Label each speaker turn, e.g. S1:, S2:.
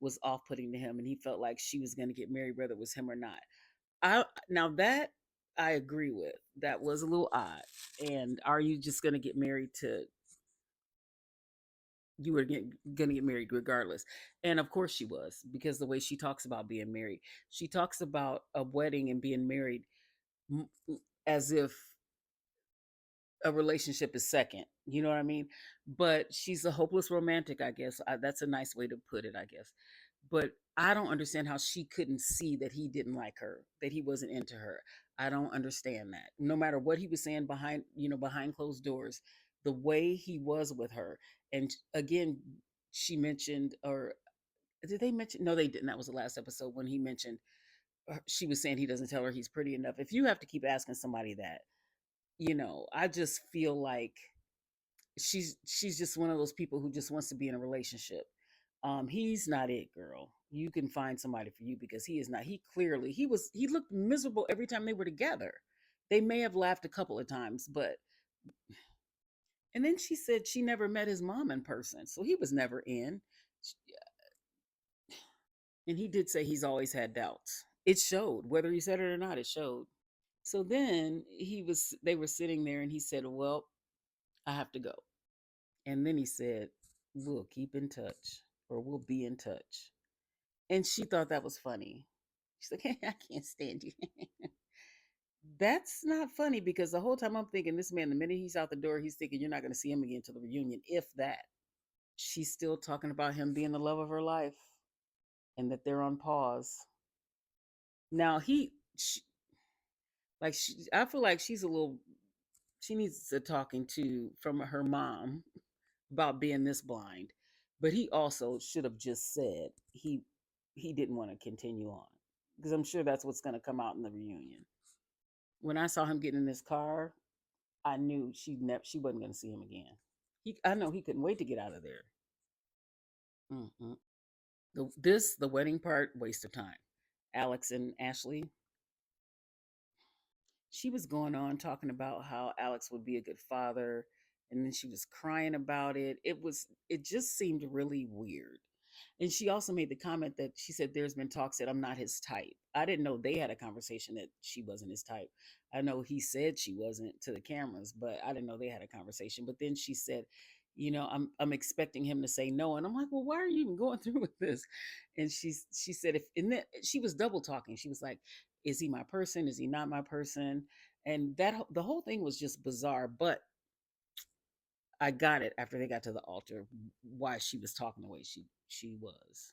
S1: was off-putting to him, and he felt like she was gonna get married whether it was him or not. I Now that I agree with. That was a little odd. And are you just gonna get married to you were gonna get married regardless? And of course she was, because the way she talks about being married, she talks about a wedding and being married m- as if a relationship is second. You know what I mean? But she's a hopeless romantic, I guess. That's a nice way to put it, I guess. But I don't understand how she couldn't see that he didn't like her, that he wasn't into her. I don't understand that. No matter what he was saying behind closed doors, the way he was with her. And again, she mentioned, or did they mention? No, they didn't. That was the last episode when he mentioned she was saying he doesn't tell her he's pretty enough. If you have to keep asking somebody that, I just feel like she's just one of those people who just wants to be in a relationship. He's not it, girl. You can find somebody for you, because he is not. He looked miserable every time they were together. They may have laughed a couple of times, but and then she said she never met his mom in person, so he was never in. And he did say he's always had doubts. It showed, whether he said it or not, it showed. So then they were sitting there and he said, "Well, I have to go." And then he said, "We'll keep in touch, or we'll be in touch." And she thought that was funny. She's like, "Hey, I can't stand you." That's not funny, because the whole time I'm thinking this man, the minute he's out the door, he's thinking you're not going to see him again till the reunion, if that. She's still talking about him being the love of her life, and that they're on pause. Now, I feel like she needs to talking to from her mom about being this blind. But he also should have just said he didn't want to continue on, because I'm sure that's what's going to come out in the reunion. When I saw him getting in his car, I knew she wasn't going to see him again. I know he couldn't wait to get out of there. Mm-mm. The wedding part, waste of time. Alex and Ashley, she was going on talking about how Alex would be a good father, and then she was crying about it. It just seemed really weird. And she also made the comment that she said there's been talks that I'm not his type. I didn't know they had a conversation that she wasn't his type. I know he said she wasn't to the cameras, but I didn't know they had a conversation. But then she said, I'm expecting him to say no. And I'm like, well, why are you even going through with this? And she said, if and then she was double talking. She was like, is he my person? Is he not my person? And the whole thing was just bizarre. But I got it after they got to the altar, why she was talking the way she was.